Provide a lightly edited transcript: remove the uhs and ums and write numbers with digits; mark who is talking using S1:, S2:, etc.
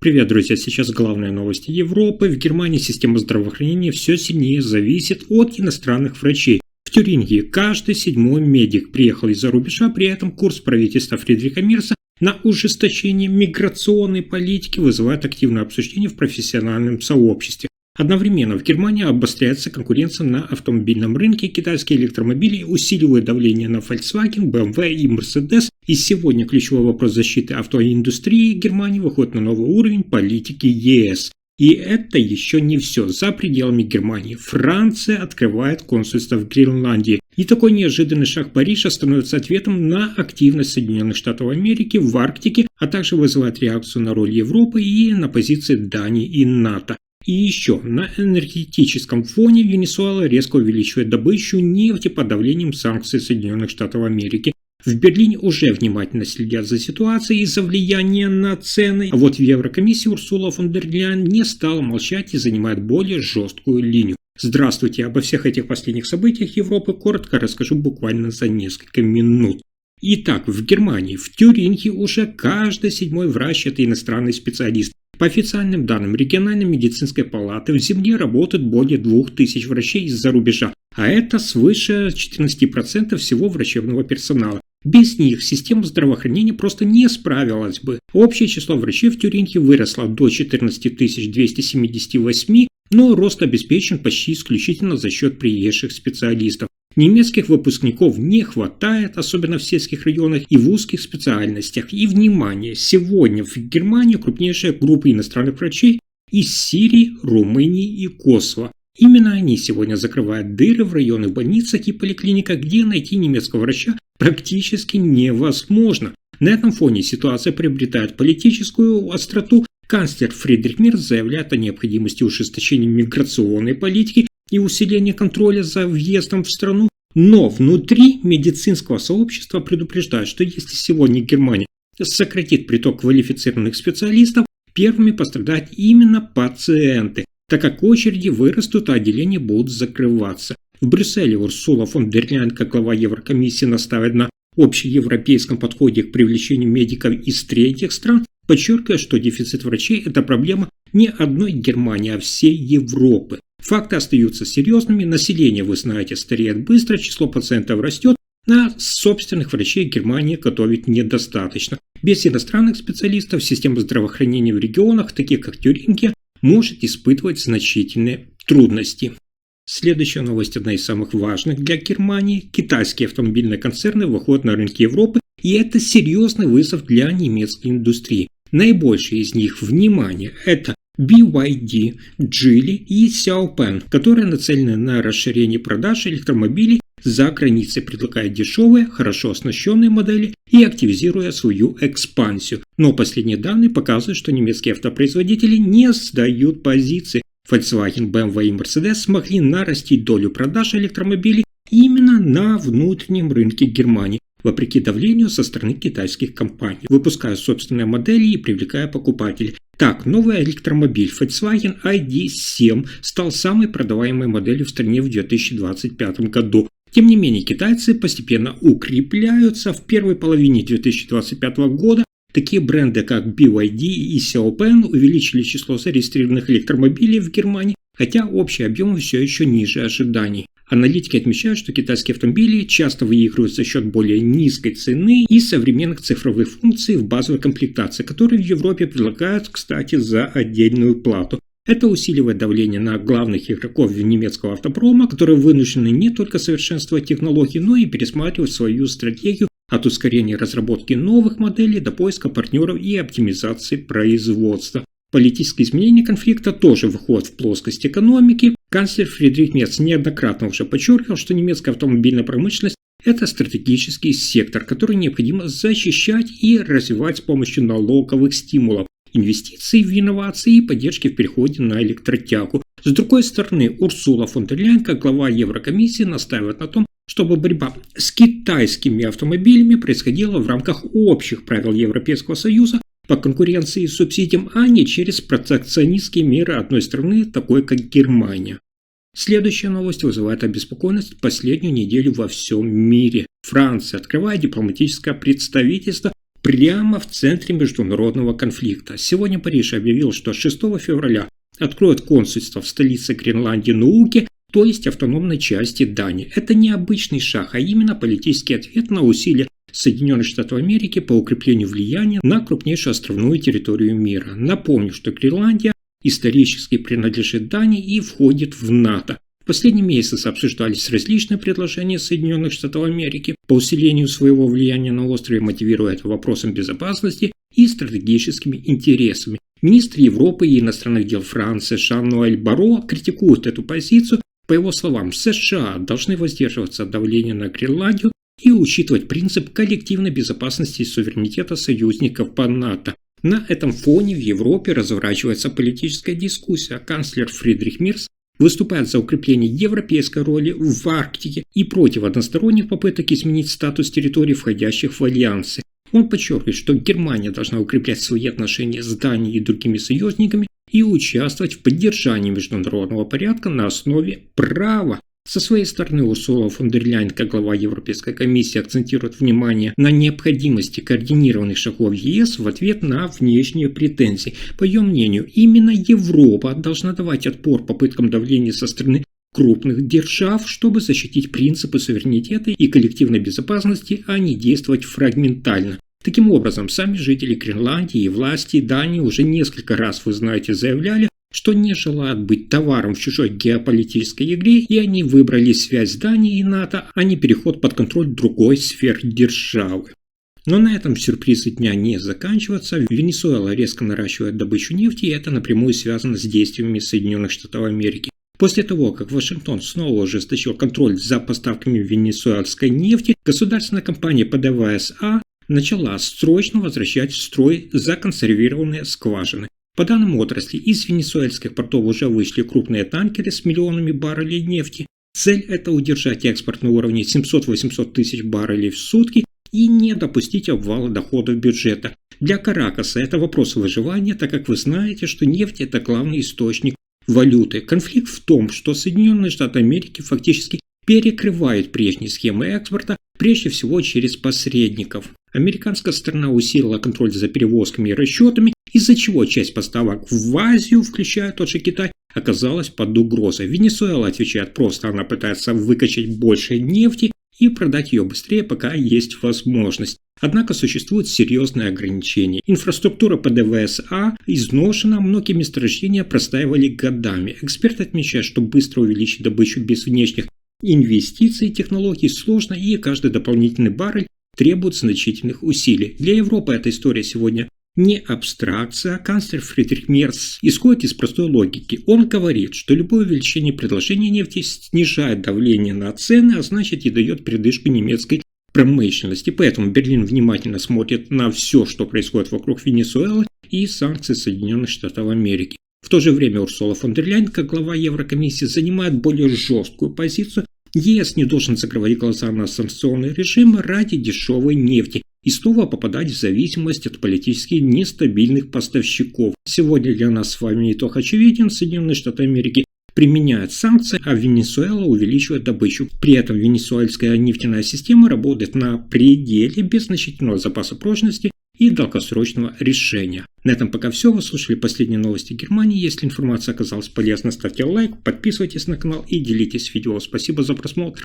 S1: Привет, друзья! Сейчас главные новости Европы. В Германии система здравоохранения все сильнее зависит от иностранных врачей. В Тюрингии каждый седьмой медик приехал из-за рубежа, при этом курс правительства Фридриха Мерца на ужесточение миграционной политики вызывает активное обсуждение в профессиональном сообществе. Одновременно в Германии обостряется конкуренция на автомобильном рынке, китайские электромобили усиливают давление на Volkswagen, BMW и Mercedes, и сегодня ключевой вопрос защиты автоиндустрии Германии выходит на новый уровень политики ЕС. И это еще не все. За пределами Германии Франция открывает консульство в Гренландии. И такой неожиданный шаг Парижа становится ответом на активность Соединенных Штатов Америки в Арктике, а также вызывает реакцию на роль Европы и на позиции Дании и НАТО. И еще, на энергетическом фоне Венесуэла резко увеличивает добычу нефти под давлением санкций Соединенных Штатов Америки. В Берлине уже внимательно следят за ситуацией из-за влияния на цены, а вот в Еврокомиссии Урсула фон дер Ляйен не стала молчать и занимает более жесткую линию. Здравствуйте, обо всех этих последних событиях Европы коротко расскажу буквально за несколько минут. Итак, в Германии, в Тюрингии уже каждый седьмой врач – это иностранный специалист. По официальным данным региональной медицинской палаты в земле работают более 2000 врачей из-за рубежа, а это свыше 14% всего врачебного персонала. Без них система здравоохранения просто не справилась бы. Общее число врачей в Тюрингии выросло до 14 278, но рост обеспечен почти исключительно за счет приезжих специалистов. Немецких выпускников не хватает, особенно в сельских районах и в узких специальностях. И, внимание, сегодня в Германии крупнейшая группа иностранных врачей из Сирии, Румынии и Косово. Именно они сегодня закрывают дыры в районных больницах и поликлиниках, где найти немецкого врача практически невозможно. На этом фоне ситуация приобретает политическую остроту. Канцлер Фридрих Мерц заявляет о необходимости ужесточения миграционной политики и усиления контроля за въездом в страну, но внутри медицинского сообщества предупреждают, что если сегодня Германия сократит приток квалифицированных специалистов, первыми пострадают именно пациенты, так как очереди вырастут, а отделения будут закрываться. В Брюсселе Урсула фон дер Ляйен, как глава Еврокомиссии, настаивает на общеевропейском подходе к привлечению медиков из третьих стран, подчеркивая, что дефицит врачей – это проблема не одной Германии, а всей Европы. Факты остаются серьезными, население, вы знаете, стареет быстро, число пациентов растет, а собственных врачей Германия готовит недостаточно. Без иностранных специалистов система здравоохранения в регионах, таких как Тюрингия, может испытывать значительные трудности. Следующая новость, одна из самых важных для Германии. Китайские автомобильные концерны выходят на рынки Европы, и это серьезный вызов для немецкой индустрии. Наибольшие из них, внимание, это BYD, Geely и Xiaopeng, которые нацелены на расширение продаж электромобилей за границей, предлагая дешевые, хорошо оснащенные модели и активизируя свою экспансию. Но последние данные показывают, что немецкие автопроизводители не сдают позиции. Volkswagen, BMW и Mercedes смогли нарастить долю продаж электромобилей именно на внутреннем рынке Германии, вопреки давлению со стороны китайских компаний, выпуская собственные модели и привлекая покупателей. Так, новый электромобиль Volkswagen ID.7 стал самой продаваемой моделью в стране в 2025 году. Тем не менее, китайцы постепенно укрепляются. В первой половине 2025 года такие бренды, как BYD и Xiaopeng, увеличили число зарегистрированных электромобилей в Германии, хотя общие объемы все еще ниже ожиданий. Аналитики отмечают, что китайские автомобили часто выигрывают за счет более низкой цены и современных цифровых функций в базовой комплектации, которые в Европе предлагают, кстати, за отдельную плату. Это усиливает давление на главных игроков немецкого автопрома, которые вынуждены не только совершенствовать технологии, но и пересматривать свою стратегию от ускорения разработки новых моделей до поиска партнеров и оптимизации производства. Политические изменения конфликта тоже выходят в плоскость экономики. Канцлер Фридрих Мерц неоднократно уже подчеркивал, что немецкая автомобильная промышленность – это стратегический сектор, который необходимо защищать и развивать с помощью налоговых стимулов, инвестиций в инновации и поддержки в переходе на электротягу. С другой стороны, Урсула фон дер Ляйен, как глава Еврокомиссии, настаивает на том, чтобы борьба с китайскими автомобилями происходила в рамках общих правил Европейского Союза по конкуренции и субсидиям, а не через протекционистские меры одной страны, такой как Германия. Следующая новость вызывает обеспокоенность последнюю неделю во всем мире. Франция открывает дипломатическое представительство прямо в центре международного конфликта. Сегодня Париж объявил, что 6 февраля откроет консульство в столице Гренландии Нууке, то есть автономной части Дании. Это не обычный шаг, а именно политический ответ на усилия Соединенных Штатов Америки по укреплению влияния на крупнейшую островную территорию мира. Напомню, что Гренландия исторически принадлежит Дании и входит в НАТО. В последние месяцы обсуждались различные предложения Соединенных Штатов Америки по усилению своего влияния на острове, мотивируя это вопросом безопасности и стратегическими интересами. Министр Европы и иностранных дел Франции Жан-Ноэль Барро критикуют эту позицию. По его словам, США должны воздерживаться от давления на Гренландию и учитывать принцип коллективной безопасности и суверенитета союзников по НАТО. На этом фоне в Европе разворачивается политическая дискуссия. Канцлер Фридрих Мерц выступает за укрепление европейской роли в Арктике и против односторонних попыток изменить статус территорий, входящих в альянсы. Он подчеркивает, что Германия должна укреплять свои отношения с Данией и другими союзниками и участвовать в поддержании международного порядка на основе права. Со своей стороны Урсула фон дер Ляйен, как глава Европейской комиссии, акцентирует внимание на необходимости координированных шагов ЕС в ответ на внешние претензии. По ее мнению, именно Европа должна давать отпор попыткам давления со стороны крупных держав, чтобы защитить принципы суверенитета и коллективной безопасности, а не действовать фрагментально. Таким образом, сами жители Гренландии и власти Дании уже несколько раз, вы знаете, заявляли, что не желают быть товаром в чужой геополитической игре, и они выбрали связь с Данией и НАТО, а не переход под контроль другой сверхдержавы. Но на этом сюрпризы дня не заканчиваются. Венесуэла резко наращивает добычу нефти, и это напрямую связано с действиями Соединенных Штатов Америки. После того, как Вашингтон снова ужесточил контроль за поставками венесуэльской нефти, государственная компания ПДВСА начала срочно возвращать в строй законсервированные скважины. По данным отрасли, из венесуэльских портов уже вышли крупные танкеры с миллионами баррелей нефти. Цель – это удержать экспорт на уровне 700-800 тысяч баррелей в сутки и не допустить обвала доходов бюджета. Для Каракаса это вопрос выживания, так как вы знаете, что нефть – это главный источник валюты. Конфликт в том, что Соединенные Штаты Америки фактически перекрывают прежние схемы экспорта, прежде всего через посредников. Американская сторона усилила контроль за перевозками и расчетами, из-за чего часть поставок в Азию, включая тот же Китай, оказалась под угрозой. Венесуэла отвечает просто, она пытается выкачать больше нефти и продать ее быстрее, пока есть возможность. Однако существуют серьезные ограничения. Инфраструктура ПДВСА изношена, многие месторождения простаивали годами. Эксперты отмечают, что быстро увеличить добычу без внешних инвестиций и технологий сложно, и каждый дополнительный баррель требует значительных усилий. Для Европы эта история сегодня не абстракция. Канцлер Фридрих Мерц исходит из простой логики. Он говорит, что любое увеличение предложения нефти снижает давление на цены, а значит и дает передышку немецкой промышленности. Поэтому Берлин внимательно смотрит на все, что происходит вокруг Венесуэлы и санкций Соединенных Штатов Америки. В то же время Урсула фон дер Ляйен, как глава Еврокомиссии, занимает более жесткую позицию. ЕС не должен закрывать глаза на санкционный режим ради дешевой нефти и снова попадать в зависимость от политически нестабильных поставщиков. Сегодня для нас с вами итог очевиден. Соединенные Штаты Америки применяют санкции, а Венесуэла увеличивает добычу. При этом венесуэльская нефтяная система работает на пределе без значительного запаса прочности и долгосрочного решения. На этом пока все. Вы слушали последние новости Германии. Если информация оказалась полезной, ставьте лайк, подписывайтесь на канал и делитесь видео. Спасибо за просмотр.